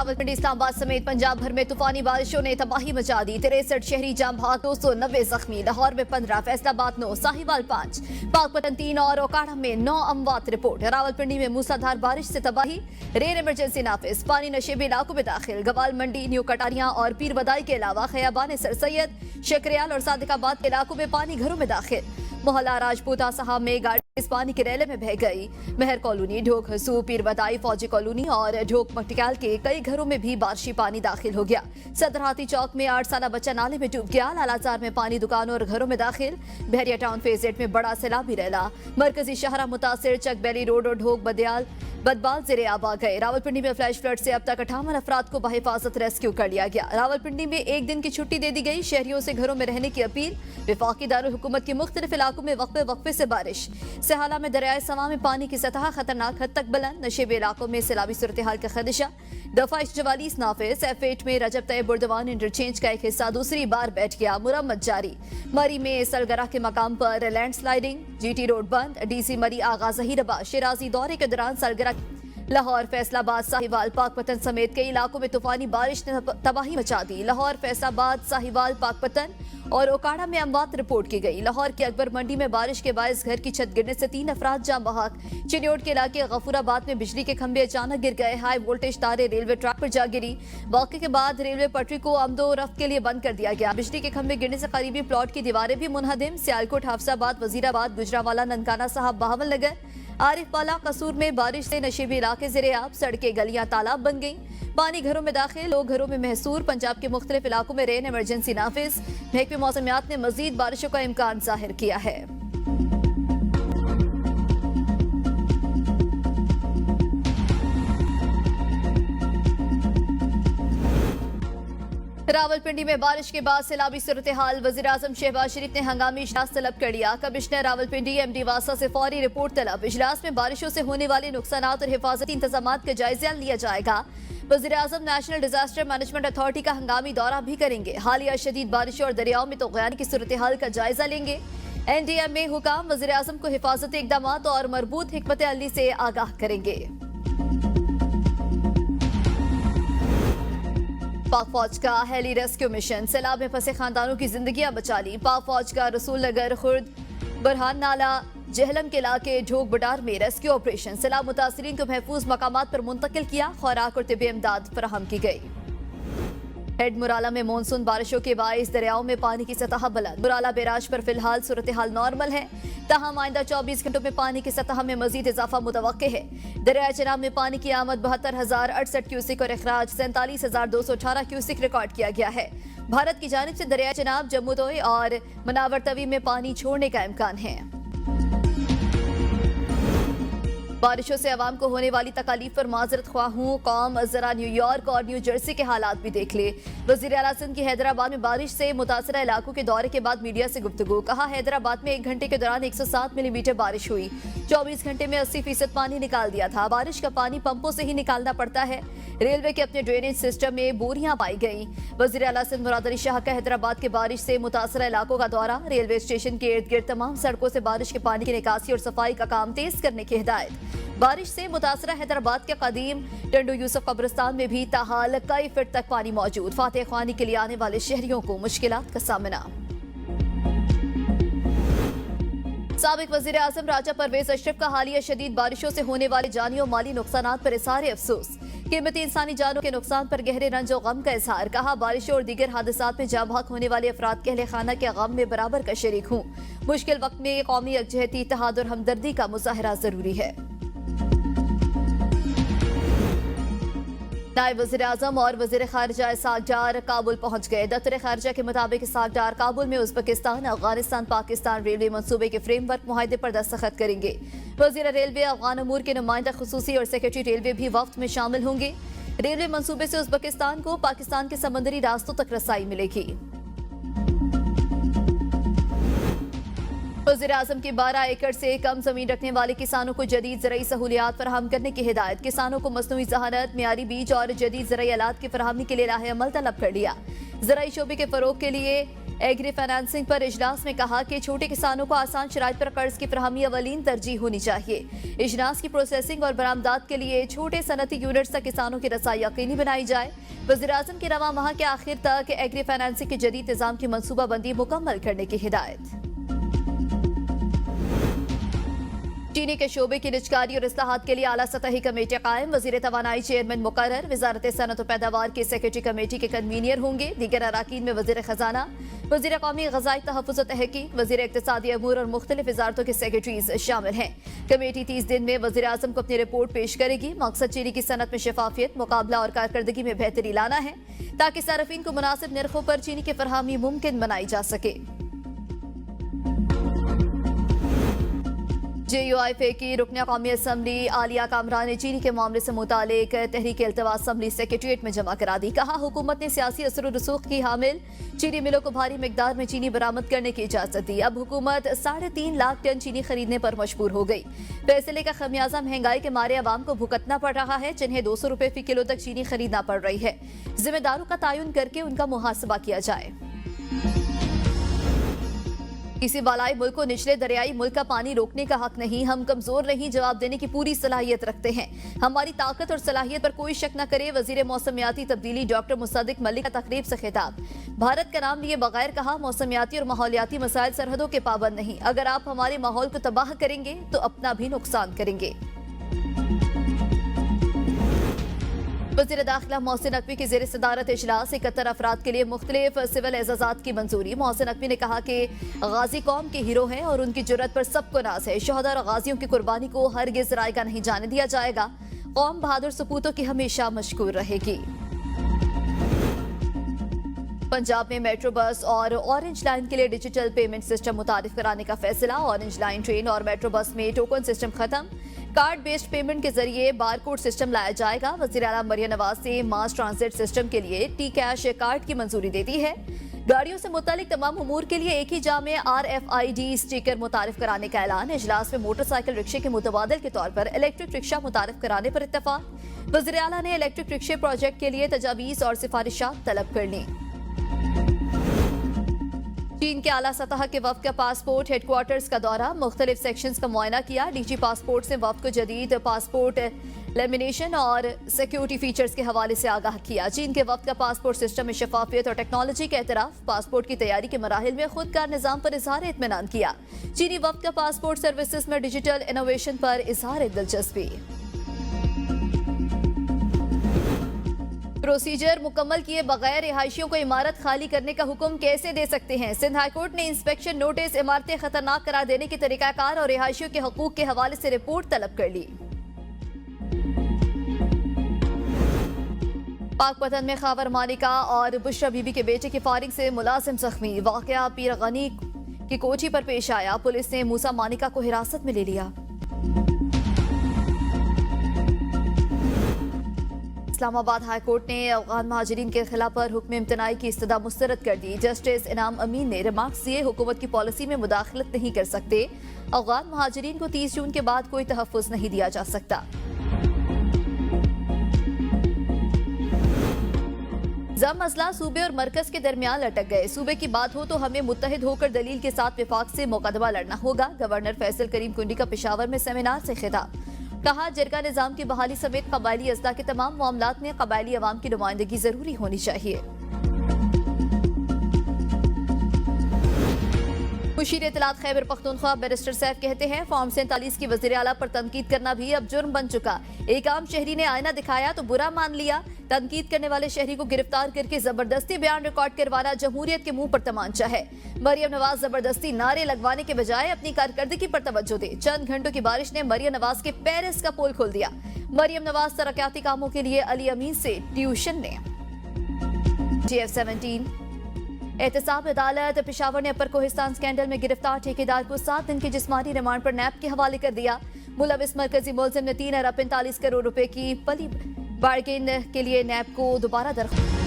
रावलपिंडी इस्लामाबाद समेत पंजाब भर में तूफानी बारिशों ने तबाही मचा दी। 63 शहरी जाम बहक, 290 जख्मी। लाहौर में 15, फैसलाबाद 9, साहिवाल 5, पाकपतन 3 और ओकाड़ा में 9 अमवात रिपोर्ट। रावलपिंडी में मूसलाधार बारिश से तबाही, रेल इमरजेंसी नाफिज। पानी नशेबी इलाकों में दाखिल। गवाल मंडी, न्यू कटारियां और पीर बदाई के अलावा खयाबान सर सैयद, शकरियाल और सादिकाबाद के इलाकों में पानी घरों में दाखिल। मोहल्ला राजपूता साहब में गाड़ी इस पानी के रेले में बह गई। मेहर कॉलोनी, ढोक हसू, पीर बदाई, फौजी कॉलोनी और ढोक मटिकाल के कई घरों में भी बारिशी पानी दाखिल हो गया। सदर हाथी चौक में 8 साल बच्चा नाले में डूब गया। लालाजार में पानी दुकानों और घरों में दाखिल। बहरिया टाउन फेज 8 में बड़ा सैलाबी रैला। मरकजी शहरा मुतासिर, चकबैली रोड और ढोक बदबाल ज़ेरे आब आ गए। रावलपिंडी में फ्लैश फ्लड से अब तक 58 अफराद को बहिफाजत रेस्क्यू कर लिया गया। रावलपिंडी में एक दिन की छुट्टी दे दी गई। शहरियों से घरों में रहने की अपील। वफाकी दारुल हुकूमत के मुख्तलिफ इलाकों में वक्फे से बारिश। सहाला में दरियाए समा में पानी की सतह खतरनाक हद तक बुलंद। नशेबी इलाकों में सैलाबी सूरत हाल का खदशा। दफा 44 नाफिज। F8 में रजब तैयब बुर्दवान इंटरचेंज का एक हिस्सा दूसरी बार बैठ गया। मुरम्मत जारी। मरी में सलगरा के मकाम पर लैंडस्लाइडिंग। GT रोड बंद। DC मरी आगा जहीरबा शिराजी दौरे के दौरान सलगरा। लाहौर, फैसलाबाद, साहिवाल, पाकपतन समेत कई इलाकों में तूफानी बारिश ने तबाही मचा दी। लाहौर, फैसलाबाद, साहिवाल, पाकपतन और ओकाड़ा में अमवात रिपोर्ट की गई। लाहौर के अकबर मंडी में बारिश के बायस घर की छत गिरने से 3 अफराद जाम बहक। चिन्योट के इलाके गफूराबाद में बिजली के खंभे अचानक गिर गए। हाई वोल्टेज तारे रेलवे ट्रैक पर जा गिरी। वाक़े के बाद रेलवे पटरी को आमदो रफ्त के लिए बंद कर दिया गया। बिजली के खंभे गिरने से करीबी प्लॉट की दीवारें भी मुनहदिम। सियालकोट, हाफसाबाद, वजीराबाद, गुजरावाला, ननकाना साहब, बहावल नगर, आरिफ पाला, कसूर में बारिश से नशेबी इलाके ज़ेरे आब। सड़कें, गलियां तालाब बन गईं। पानी घरों में दाखिल, लोग घरों में महसूर। पंजाब के मुख्तलिफ इलाकों में रेन इमरजेंसी नाफिज। महकमे मौसमियात ने मजीद बारिशों का इम्कान जाहिर किया है। रावलपिंडी में बारिश के बाद सैलाबी सूरत हाल। वज़ीर आज़म शहबाज शरीफ ने हंगामी इजलास तलब कर लिया। कमिश्नर रावलपिंडी MD वासा से फौरी रिपोर्ट तलब। इजलास में बारिशों से होने वाले नुकसान और हिफाजती इंतजाम का जायजा लिया जाएगा। वज़ीर आज़म नेशनल डिजास्टर मैनेजमेंट अथॉरिटी का हंगामी दौरा भी करेंगे। हालिया शदीद बारिशों और दरियाओं में तूफ़ान की सूरत हाल का जायजा लेंगे। NDM में हुकाम वज़ीर आज़म को हिफाजती इक़दाम और मरबूत हिकमत अमली से आगाह करेंगे। पाक फौज का हेली रेस्क्यू मिशन। सैलाब में फंसे खानदानों की जिंदगियां बचा ली। पाक फौज का रसूल नगर, खुर्द, बरहान नाला, जहलम के इलाके ढोक बडार में रेस्क्यू ऑपरेशन। सैलाब मुतासरीन को महफूज मकामात पर मुंतकिल किया। खुराक और तिब्बी इमदाद फराहम की गई। हेड मुराला में मानसून बारिशों के बायस दरियाओं में पानी की सतह बुलंद। मुराला बैराज पर फिलहाल सूरत हाल नॉर्मल है। ताहम आइंदा 24 घंटों में पानी की सतह में मजीद इजाफा मुतवक्के है। दरियाए चनाब में पानी की आमद 72,068 क्यूसिक और अखराज 47,218 क्यूसिक रिकॉर्ड किया गया है। भारत की जानिब से दरियाए चनाब, जम्मूतोई और मनावर तवी में पानी छोड़ने का इम्कान है। बारिशों से अवाम को होने वाली तकालीफ पर माजरत ख्वाह हूँ। कौम जरा न्यूयॉर्क और न्यू जर्सी के हालात भी देख ले। वज़ीर आला सिंध की हैदराबाद में बारिश से मुतासरा इलाकों के दौरे के बाद मीडिया से गुफ्तगू। कहा, हैदराबाद में 1 घंटे के दौरान 107 मिलीमीटर बारिश हुई। 24 घंटे में 80% पानी निकाल दिया था। बारिश का पानी पंपों से ही निकालना पड़ता है। रेलवे के अपने ड्रेनेज सिस्टम में बोरियां पाई गई। वज़ीर आला सिंध मुराद अली शाह का हैदराबाद के बारिश से मुतासरा इलाकों का दौरा। रेलवे स्टेशन के इर्द गिर्द तमाम सड़कों से बारिश के पानी की निकासी और सफाई का काम तेज करने की हिदायत। बारिश से मुतासरा हैदराबाद के कदीम टंडू यूसुफ कब्रिस्तान में भी ताहाल कई फीट तक पानी मौजूद। फातेह ख्वानी के लिए आने वाले शहरियों को मुश्किलात का सामना। साबिक वज़ीर आज़म राजा परवेज अशरफ का हालिया शदीद बारिशों से होने वाले जानी और माली नुकसान पर इज़हार अफसोस। कीमती इंसानी जानों के नुकसान पर गहरे रंज और गम का इजहार। कहा, बारिशों और दीगर हादसात में जाँ बहक होने वाले अफराद के अहले खाना के गम में बराबर का शरीक हूँ। मुश्किल वक्त में कौमी यकजहती, इत्तेहाद और हमदर्दी का मुजाहरा जरूरी है। नायब वज़ीर आज़म और वज़ीर ख़ारिजा इसहाक़ डार काबुल पहुँच गए। दफ्तर ख़ारिजा के मुताबिक इसहाक़ डार काबुल में उज़्बेकिस्तान, अफ़गानिस्तान, पाकिस्तान रेलवे मनसूबे के फ्रेमवर्क मुआहदे पर दस्तखत करेंगे। वज़ीर रेलवे, अफ़गान अमूर के नुमाइंदा ख़ुसूसी और सेक्रेटरी रेलवे भी वफ़्त में शामिल होंगे। रेलवे मनसूबे से उज़्बेकिस्तान को पाकिस्तान के समंदरी रास्तों तक रसाई मिलेगी। वज़ीर आज़म की 12 एकड़ से कम जमीन रखने वाले किसानों को जदीद ज़राई सहूलियात फराहम करने की हिदायत। किसानों को मसनूई ज़हानत, मियारी बीज और जदीद ज़राई आलात की फराहमी के लिए राह अमल तलब कर लिया। ज़राई शोबे के फ़रोग के लिए एग्री फाइनेंसिंग पर इजलास में कहा कि छोटे किसानों को आसान शराइत पर कर्ज की फराहमी अवलीन तरजीह होनी चाहिए। इजनास की प्रोसेसिंग और बरामदात के लिए छोटे सनती यूनिट्स तक किसानों की रसाई यकीनी बनाई जाए। वज़ीर-ए-आज़म की रवा माह के आखिर तक एग्री फाइनेंसिंग के जदीद निज़ाम की मनसूबाबंदी मुकम्मल करने की हिदायत। चीनी के शोबे की निजकारी और इस्लाहात के लिए आला सतही कमेटी कायम। वजीर तवानाई चेयरमैन मुकर्रर। वजारत सनत और पैदावार की सेक्रेटरी कमेटी के कन्वीनियर होंगे। दीगर अराकीन में वजीर खजाना, वजीर कौमी ग़ज़ाई तहफ़्फ़ुज़ व तहक़ीक़, वजीर इक़्तिसादी अमूर और मुख्तलिफ वजारतों के सेक्रेटरीज शामिल हैं। कमेटी 30 दिन में वज़ीर आज़म को अपनी रिपोर्ट पेश करेगी। मकसद चीनी की सनत में शफाफियत, मुकाबला और कारकर्दगी में बेहतरी लाना है ताकि सार्फिन को मुनासिब नरखों पर चीनी की फरहमी मुमकिन बनाई जा सके। JUIF की रुकन कौमी असम्बली आलिया कामरान ने चीनी के मामले से मुतालिक तहरीक इल्तवा असम्बली सेक्रेटरीट में जमा करा दी। कहा हुकूमत ने सियासी असर और रसूख की हामिल चीनी मिलों को भारी मिकदार में चीनी बरामद करने की इजाजत दी। अब हुकूमत 3.5 लाख टन चीनी खरीदने पर मजबूर हो गई। फैसले का खमियाजा महंगाई के मारे अवाम को भुगतना पड़ रहा है, जिन्हें 200 रुपए फी किलो तक चीनी खरीदना पड़ रही है। जिम्मेदारों का तयन करके उनका मुहासबा किया जाए। किसी बालाई मुल्क को निचले दरियाई मुल्क का पानी रोकने का हक नहीं। हम कमजोर नहीं, जवाब देने की पूरी सलाहियत रखते हैं। हमारी ताकत और सलाहियत पर कोई शक न करे। वजीर मौसमियाती तब्दीली डॉक्टर मुसद्दिक मलिक का तकरीब से खिताब। भारत का नाम लिए बगैर कहा, मौसमियाती और माहौलियाती मसाइल सरहदों के पाबंद नहीं। अगर आप हमारे माहौल को तबाह करेंगे तो अपना भी नुकसान करेंगे। वज़ीर दाखिला मोहसिन नकवी की ज़ेर सदारत इजलास 71 अफराद के लिए मुख्तलिफ सिविल एजाज़ात की मंजूरी। मोहसिन नकवी ने कहा कि गाजी कौम के हीरो हैं और उनकी जुर्रत पर सबको नाज है। शहदा और गाजियों की कुर्बानी को हरगिज़ रायगा नहीं जाने दिया जाएगा। कौम बहादुर सपूतों की हमेशा मशकूर रहेगी। पंजाब में मेट्रो बस और ऑरेंज लाइन के लिए डिजिटल पेमेंट सिस्टम मुतारिफ कराने का फैसला। ऑरेंज लाइन ट्रेन और मेट्रो बस में टोकन सिस्टम खत्म, कार्ड बेस्ड पेमेंट के जरिए बारकोड सिस्टम लाया जाएगा। वज़ीर आला मरियम नवाज ने मास ट्रांजिट सिस्टम के लिए टी कैश कार्ड की मंजूरी दे दी है। गाड़ियों से मुतालिक तमाम उमूर के लिए एक ही जाम में RFID स्टिकर मुतारिफ कराने का ऐलान। इजलास में मोटरसाइकिल रिक्शे के मुतबादल के तौर पर इलेक्ट्रिक रिक्शा मुतारिफ कराने पर इत्तफाक। वज़ीर आला ने इलेक्ट्रिक रिक्शे प्रोजेक्ट के लिए तजावीज़ और सिफारिशात तलब कर ली। चीन के आला सतह के वफ्द का पासपोर्ट हेडक्वार्टर्स का दौरा, मुख्तलिफ सेक्शंस का मुआयना किया। DG पासपोर्ट से वफ्द को जदीद पासपोर्ट लेमिनेशन और सिक्योरिटी फीचर्स के हवाले से आगाह किया। चीन के वफ्द का पासपोर्ट सिस्टम में शफाफियत और टेक्नोलॉजी के एतराफ, पासपोर्ट की तैयारी के मराहिल में खुदकार निज़ाम पर इजहार इत्मीनान किया। चीनी वफ्द का पासपोर्ट सर्विसेज में डिजिटल इनोवेशन पर इजहार दिलचस्पी। प्रोसीजर मुकम्मल किए बगैर रिहायशियों को इमारत खाली करने का हुक्म कैसे दे सकते हैं? सिंध हाईकोर्ट ने इंस्पेक्शन नोटिस, इमारतें खतरनाक करार देने के तरीकाकार और रिहायशियों के हकूक के हवाले से रिपोर्ट तलब कर ली। पाकपतन में खावर मालिका और बुशरा बीबी के बेटे की फायरिंग से मुलाजिम जख्मी। वाकया पीर गनी की कोठी पर पेश आया। पुलिस ने मूसा मानिका को हिरासत में ले लिया। इस्लामाबाद हाई कोर्ट ने अफगान महाजरीन के खिलाफ पर हुक्म इम्तनाई की इस्तदा मुस्तरद कर दी। जस्टिस इनाम अमीन ने रिमार्क्स दिए, हुकूमत की पॉलिसी में मुदाखलत नहीं कर सकते। अफगान महाजरीन को 30 जून के बाद कोई तहफ़्फ़ुज़ नहीं दिया जा सकता। जम मसला सूबे और मरकज के दरमियान लटक गए। सूबे की बात हो तो हमें मुत्तहिद होकर दलील के साथ विफाक से मुकदमा लड़ना होगा। गवर्नर फैसल करीम कुंडी का पेशावर में सेमिनार से खिताब। कहा, जरगा निजाम की बहाली समेत कबायली अजला के तमाम मामलात में कबायली अवाम की नुमाइंदगी जरूरी होनी चाहिए। मुशीर इत्तलात खैबर पख्तूनख्वा बैरिस्टर सैफ कहते हैं, फॉर्म 47 की वज़ीर आला पर तनकीद करना भी अब जुर्म बन चुका। एक आम शहरी ने आईना दिखाया तो बुरा मान लिया। तनकीद करने वाले शहरी को गिरफ्तार करके जबरदस्ती बयान रिकॉर्ड करवाना जमहूरियत के मुंह पर तमांचा है। मरियम नवाज जबरदस्ती नारे लगवाने के बजाय अपनी कारकर्दगी पर तवज्जो दे। चंद घंटों की बारिश ने मरियम नवाज के पेरिस का पोल खोल दिया। मरियम नवाज तरक्याती कामों के लिए अली अमीन से ट्यूशन ने। TF17 एहतसाब अदालत पेशावर ने अपर कोहिस्तान स्कैंडल में गिरफ्तार ठेकेदार को 7 दिन के जिस्मानी रिमांड पर नैब के हवाले कर दिया। मुलविस मरकजी मुलजिम ने 3 अरब 45 करोड़ रुपए की पली बार्गेन के लिए नैब को दोबारा दरख्वास्त